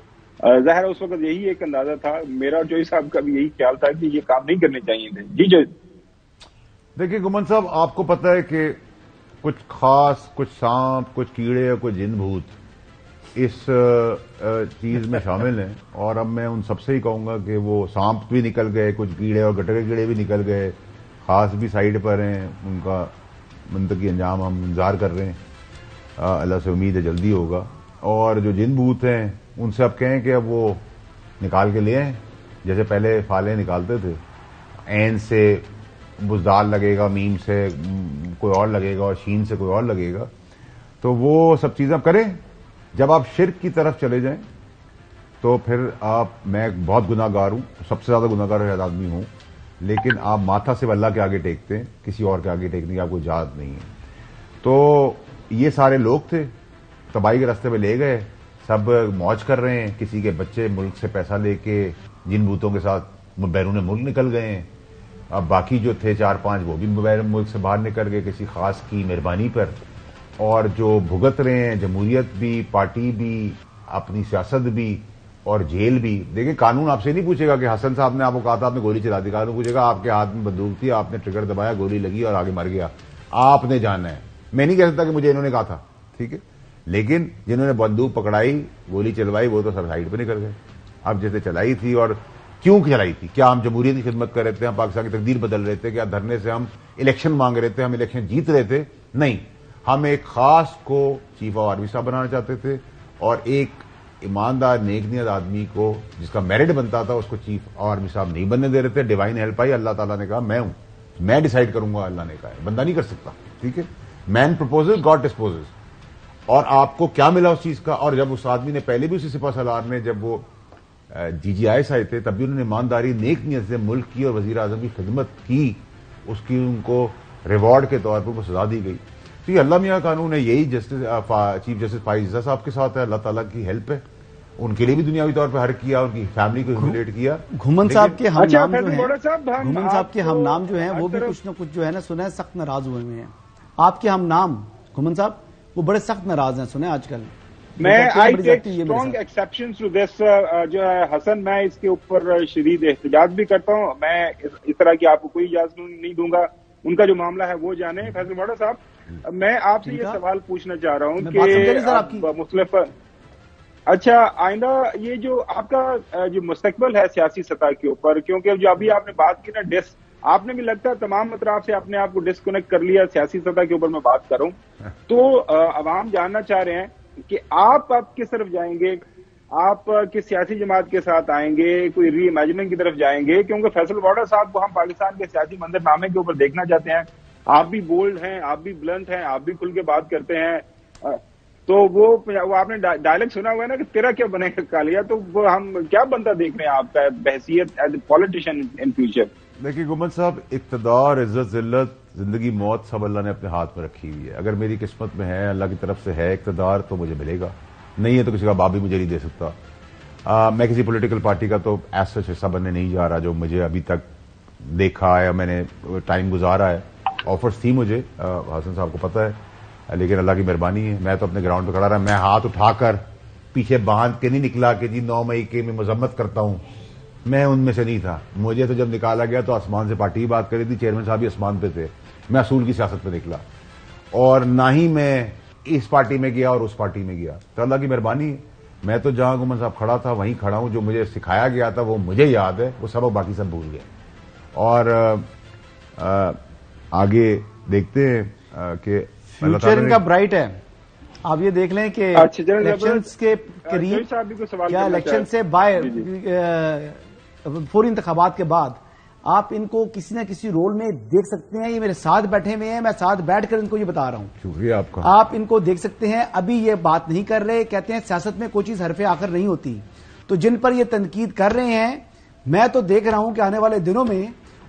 ظاہر اس وقت یہی ایک اندازہ تھا. میرا جوئی صاحب کا بھی یہی خیال تھا کہ یہ کام نہیں کرنے چاہیے تھے. جی جوئی. دیکھیے گمن صاحب، آپ کو پتہ ہے کہ کچھ خاص، کچھ سانپ، کچھ کیڑے اور کچھ جن بھوت اس چیز میں شامل ہیں، اور اب میں ان سب سے ہی کہوں گا کہ وہ سانپ بھی نکل گئے، کچھ کیڑے اور گٹر کے کیڑے بھی نکل گئے، خاص بھی سائیڈ پر ہیں، ان کا منطقی انجام ہم انتظار کر رہے ہیں. اللہ سے امید ہے جلدی ہوگا. اور جو جن بھوت ہیں ان سے اب کہیں کہ اب وہ نکال کے لے آئیں، جیسے پہلے فالیں نکالتے تھے. عین سے بزدال لگے گا، میم سے کوئی اور لگے گا اور شین سے کوئی اور لگے گا. تو وہ سب چیزیں آپ کریں. جب آپ شرک کی طرف چلے جائیں تو پھر میں بہت گناہ گار ہوں، سب سے زیادہ گناہ گار شاید آدمی ہوں، لیکن آپ ماتھا سے اللہ کے آگے ٹیکتے ہیں، کسی اور کے آگے ٹیکنے کی آپ کو اجازت نہیں ہے. تو یہ سارے لوگ تھے، تباہی کے راستے پہ لے گئے، سب موج کر رہے ہیں. کسی کے بچے ملک سے پیسہ لے کے جن بوتوں کے ساتھ بیرون ملک نکل گئے ہیں. اب باقی جو تھے 4-5 وہ بھی ملک سے باہر نکل گئے کسی خاص کی مہربانی پر. اور جو بھگت رہے ہیں، جمہوریت بھی، پارٹی بھی، اپنی سیاست بھی اور جیل بھی. دیکھیں قانون آپ سے نہیں پوچھے گا کہ حسن صاحب نے آپ کو کہا تھا آپ نے گولی چلا دی. قانون پوچھے گا آپ کے ہاتھ میں بندوق تھی، آپ نے ٹریگر دبایا، گولی لگی اور آگے مر گیا. آپ نے جانا ہے. میں نہیں کہہ سکتا کہ مجھے انہوں نے کہا تھا، ٹھیک ہے، لیکن جنہوں نے بندوق پکڑائی، گولی چلوائی، وہ تو سب سائڈ پہ نکل گئے. اب جیسے چلائی تھی اور کیوں چلائی تھی؟ کیا ہم جمہوریت کی خدمت کر رہے تھے؟ ہم پاکستان کی تقدیر بدل رہے تھے؟ کیا دھرنے سے ہم الیکشن مانگ رہے تھے؟ ہم الیکشن جیت رہے تھے؟ نہیں. ہم ایک خاص کو چیف آف آرمی صاحب بنانا چاہتے تھے اور ایک ایماندار نیک نیت آدمی کو جس کا میرٹ بنتا تھا اس کو چیف آف آرمی صاحب نہیں بننے دے رہے تھے. ڈیوائن ہیلپ آئی، اللہ تعالیٰ نے کہا میں ہوں، میں ڈیسائیڈ کروں گا. اللہ نے کہا ہے بندہ نہیں کر سکتا، ٹھیک ہے. مین پرپوزز گاڈ ڈسپوزز. اور آپ کو کیا ملا اس چیز کا؟ اور جب اس آدمی نے پہلے بھی اسی سپاہ سالار نے جب وہ جی جی آئی آئے تھے تب بھی انہوں نے ایمانداری نیک نیت سے ملک کی اور وزیر اعظم کی خدمت کی، اس کی ان کو ریوارڈ کے طور پر وہ سزا دی گئی. تو یہ اللہ میاں قانون ہے. یہی چیف جسٹس فائزہ صاحب کے ساتھ ہے. اللہ تعالیٰ کی ہیلپ ہے. ان کے لیے بھی دنیاوی طور پہ ہر کیا، ان کی فیملی کو ہیوملیٹ کیا. گھومن صاحب کے ہم نام جو ہیں، گھومن صاحب کے ہم نام جو ہیں وہ بھی کچھ نہ کچھ جو ہے نا سنا ہے سخت ناراض ہوئے ہیں. آپ کے ہم نام گھومن صاحب وہ بڑے سخت ناراض ہیں، سنیں آج کل. میں آئی ٹیک اسٹرانگ ایکسیپشن ٹو دس. جو ہے حسن، میں اس کے اوپر شدید احتجاج بھی کرتا ہوں. میں اس طرح کی آپ کو کوئی اجازت نہیں دوں گا. ان کا جو معاملہ ہے وہ جانے. فیصل ووڈر صاحب، میں آپ سے یہ سوال پوچھنا چاہ رہا ہوں کہ مختلف اچھا آئندہ یہ جو آپ کا جو مستقبل ہے سیاسی سطح کے اوپر، کیونکہ جو ابھی آپ نے بات کی نا ڈس، آپ نے بھی لگتا ہے تمام اطراف سے اپنے آپ کو ڈسکنیکٹ کر لیا سیاسی سطح کے اوپر میں بات کروں تو عوام جاننا چاہ رہے ہیں کہ آپ اب کس طرف جائیں گے؟ آپ کس سیاسی جماعت کے ساتھ آئیں گے؟ کوئی ری امیجننگ کی طرف جائیں گے؟ کیونکہ فیصل ووڈر صاحب کو ہم پاکستان کے سیاسی منظر نامے کے اوپر دیکھنا چاہتے ہیں. آپ بھی بولڈ ہیں، آپ بھی بلنٹ ہیں، آپ بھی کھل کے بات کرتے ہیں. تو وہ آپ نے ڈائلیکٹ سنا ہوا ہے نا کہ تیرا کیا بنے گا کالیا. تو وہ ہم کیا بندہ دیکھ رہے ہیں آپ کا بحثیت as a politician in future? دیکھیے گمن صاحب، اقتدار، عزت، ذلت، زندگی، موت سب اللہ نے اپنے ہاتھ میں رکھی ہوئی ہے. اگر میری قسمت میں ہے، اللہ کی طرف سے ہے اقتدار تو مجھے ملے گا، نہیں ہے تو کسی کا باپ بھی مجھے نہیں دے سکتا. میں کسی پولیٹیکل پارٹی کا تو ایسا حصہ بننے نہیں جا رہا. جو مجھے ابھی تک دیکھا ہے، میں نے ٹائم گزارا ہے، آفرز تھی مجھے، حسن صاحب کو پتہ ہے، لیکن اللہ کی مہربانی ہے میں تو اپنے گراؤنڈ پہ کھڑا رہا. میں ہاتھ اٹھا کر پیچھے باندھ کے نہیں نکلا کہ جی 9 مئی کے میں مذمت کرتا ہوں. میں ان میں سے نہیں تھا. مجھے تو جب نکالا گیا تو آسمان سے پارٹی ہی بات کری تھی, چیئرمین صاحب بھی آسمان پہ تھے. میں اصول کی سیاست پہ نکلا, اور نہ ہی میں اس پارٹی میں گیا اور اس پارٹی میں گیا. تو اللہ کی مہربانی, میں تو جہاں گومن صاحب کھڑا تھا وہیں کھڑا ہوں. جو مجھے سکھایا گیا تھا وہ مجھے یاد ہے, وہ سبق باقی سب بھول گئے. اور آگے دیکھتے ہیں کہ فیوچر ان کا برائٹ ہے. آپ یہ دیکھ لیں کہ الیکشنز کے قریب یا الیکشن سے باہر فوری انتخابات کے بعد آپ ان کو کسی نہ کسی رول میں دیکھ سکتے ہیں. یہ میرے ساتھ بیٹھے ہوئے ہیں, میں ساتھ بیٹھ کر ان کو یہ بتا رہا ہوں. شکریہ آپ کا. آپ ان کو دیکھ سکتے ہیں. ابھی یہ بات نہیں کر رہے, کہتے ہیں سیاست میں کوئی چیز حرف آخر نہیں ہوتی. تو جن پر یہ تنقید کر رہے ہیں, میں تو دیکھ رہا ہوں کہ آنے والے دنوں میں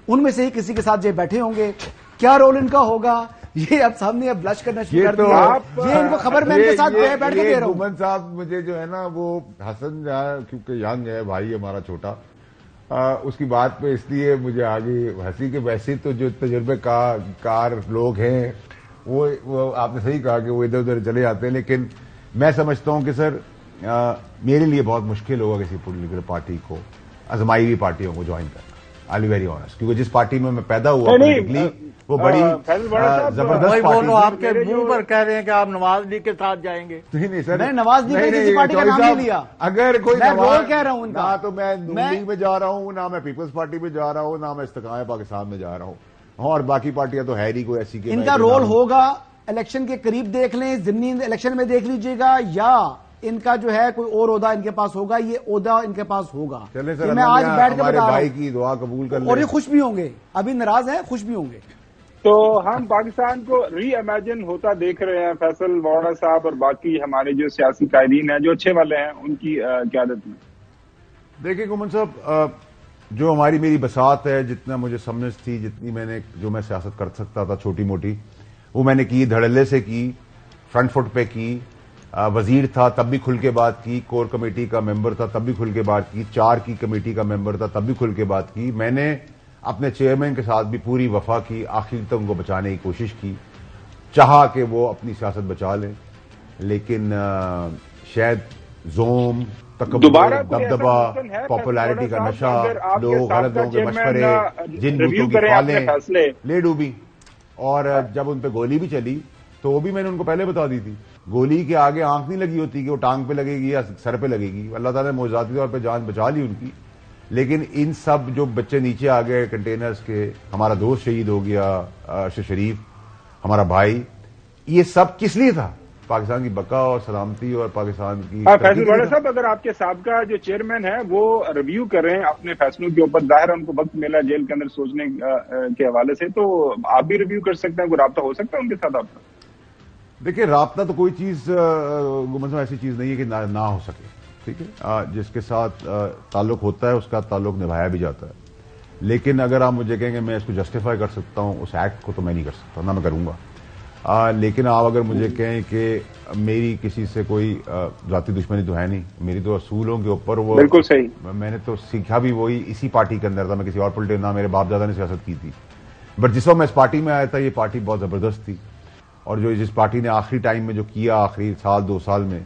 ان میں سے ہی کسی کے ساتھ جو بیٹھے ہوں گے, کیا رول ان کا ہوگا یہ اب سامنے اب بلش کرنا شروع کر دیا. یہ ان کو خبر میں ان کے ساتھ بیٹھ کے دے رہا ہوں. گومن صاحب مجھے جو ہے نا وہ حسن کیونکہ ینگ ہے بھائی ہمارا چھوٹا, اس کی بات پہ اس لیے مجھے آگے ہنسی کہ ویسے تو جو تجربے کار لوگ ہیں وہ آپ نے صحیح کہا کہ وہ ادھر ادھر چلے جاتے ہیں. لیکن میں سمجھتا ہوں کہ سر میرے لیے بہت مشکل ہوگا کسی پولیٹیکل پارٹی کو, ازمائی ہوئی پارٹیوں کو جوائن کرنا. آئی ویری آنیسٹ, کیونکہ جس پارٹی میں میں پیدا ہوا پولیٹیکلی وہ بڑی زبردست پارٹی. آپ کے منہ پر کہہ رہے ہیں کہ آپ نواز لیگ کے ساتھ جائیں گے. نہیں سر, میں نواز لیگ کی کسی پارٹی کا نام نہیں لیا. اگر کوئی نواز کہہ رہا ہوں نہ تو میں نون لیگ میں جا رہا ہوں, نہ میں پیپلز پارٹی میں جا رہا ہوں, نہ میں استقامت پاکستان میں جا رہا ہوں. اور باقی پارٹیاں تو ہے نہیں کوئی ایسی کہ ان کا رول ہوگا. الیکشن کے قریب دیکھ لیں, ضمنی الیکشن میں دیکھ لیجیے گا, یا ان کا جو ہے کوئی اور عہدہ ان کے پاس ہوگا. یہ عہدہ ان کے پاس ہوگا. میں آج بیٹھ کے بتا رہا بھائی کی دعا قبول کر لیں. اور یہ خوش بھی ہوں گے, ابھی ناراض ہیں, خوش بھی ہوں گے. تو ہم پاکستان کو ری امیجن ہوتا دیکھ رہے ہیں فیصل ووہرا صاحب اور باقی ہمارے جو سیاسی قائدین ہیں جو اچھے والے ہیں ان کی قیادت میں. دیکھیں گومن صاحب, جو ہماری میری بساط ہے, جتنا مجھے سمجھ تھی, جتنی میں نے جو میں سیاست کر سکتا تھا چھوٹی موٹی, وہ میں نے کی, دھڑلے سے کی, فرنٹ فٹ پہ کی. وزیر تھا تب بھی کھل کے بات کی, کور کمیٹی کا ممبر تھا تب بھی کھل کے بات کی, 4 کی کمیٹی کا ممبر تھا تب بھی کھل کے بات کی. میں نے اپنے چیئرمین کے ساتھ بھی پوری وفا کی, آخر تک ان کو بچانے کی کوشش کی, چاہا کہ وہ اپنی سیاست بچا لیں. لیکن شاید زوم, تکبر, دبدبا, پاپولیرٹی کا نشہ, لوگ غلط لوگوں کے مشورے, جن بوتوں کی فالیں لے ڈوبی. اور جب ان پہ گولی بھی چلی تو وہ بھی میں نے ان کو پہلے بتا دی تھی, گولی کے آگے آنکھ نہیں لگی ہوتی کہ وہ ٹانگ پہ لگے گی یا سر پہ لگے گی. اللہ تعالیٰ نے معجزاتی طور پہ جان بچا لی ان کی. لیکن ان سب جو بچے نیچے آ گئے کنٹینرز کے, ہمارا دوست شہید ہو گیا ارشد شریف, ہمارا بھائی, یہ سب کس لیے تھا؟ پاکستان کی بقا اور سلامتی اور پاکستان کی. فیصل ووہرا صاحب, اگر آپ کے سابقہ جو چیئرمین ہیں وہ ریویو کر رہے ہیں اپنے فیصلوں کے اوپر, ظاہر ان کو وقت ملا جیل کے اندر سوچنے کے حوالے سے, تو آپ بھی ریویو کر سکتے ہیں, کوئی رابطہ ہو سکتا ہے ان کے ساتھ آپ کا؟ دیکھیں, رابطہ تو کوئی چیز گومن ایسی چیز نہیں ہے کہ نہ ہو سکے. ٹھیک ہے, جس کے ساتھ تعلق ہوتا ہے اس کا تعلق نبھایا بھی جاتا ہے. لیکن اگر آپ مجھے کہیں کہ میں اس کو جسٹیفائی کر سکتا ہوں اس ایکٹ کو, تو میں نہیں کر سکتا, نہ میں کروں گا. لیکن آپ اگر مجھے کہیں کہ میری کسی سے کوئی ذاتی دشمنی تو ہے نہیں, میری تو اصولوں کے اوپر وہ بالکل صحیح, میں نے تو سیکھا بھی وہی اسی پارٹی کے اندر تھا. میں کسی اور پولیٹیکل, نہ میرے باپ دادا نے سیاست کی تھی, بٹ جس وقت میں اس پارٹی میں آیا تھا یہ پارٹی بہت زبردست تھی. اور جو جس پارٹی نے آخری ٹائم میں جو کیا, آخری سال 2 سال میں,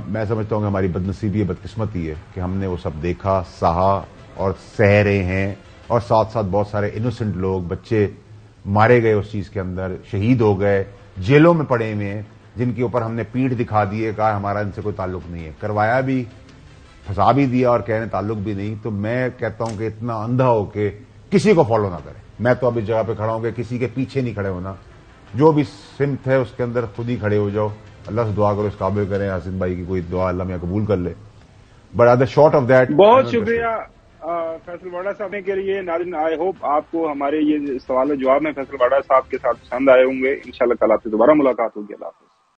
میں سمجھتا ہوں کہ ہماری بدنصیبی ہے, بدقسمتی ہے کہ ہم نے وہ سب دیکھا, سہا اور سہ رہے ہیں. اور ساتھ ساتھ بہت سارے انوسنٹ لوگ, بچے مارے گئے اس چیز کے اندر, شہید ہو گئے, جیلوں میں پڑے ہوئے ہیں, جن کے اوپر ہم نے پیٹھ دکھا دی ہے, کہا ہمارا ان سے کوئی تعلق نہیں ہے, کروایا بھی, پھنسا بھی دیا اور کہنے تعلق بھی نہیں. تو میں کہتا ہوں کہ اتنا اندھا ہو کے کسی کو فالو نہ کرے. میں تو اب اس جگہ پہ کھڑا ہوں کہ کسی کے پیچھے نہیں کھڑے ہونا, جو بھی سمت ہے اس کے اندر خود ہی کھڑے ہو جاؤ. اللہ سے دعا کرو اس قابل کریں, حسن بھائی کی کوئی دعا اللہ میں قبول کر لے. But at the short of that, بہت شکریہ فیصل ووہرا صاحب کے لیے. ناظرین, آئی ہوپ آپ کو ہمارے یہ سوال و جواب میں فیصل ووہرا صاحب کے ساتھ پسند آئے ہوں گے. انشاءاللہ کل آپ سے دوبارہ ملاقات ہوگی. اللہ حافظ.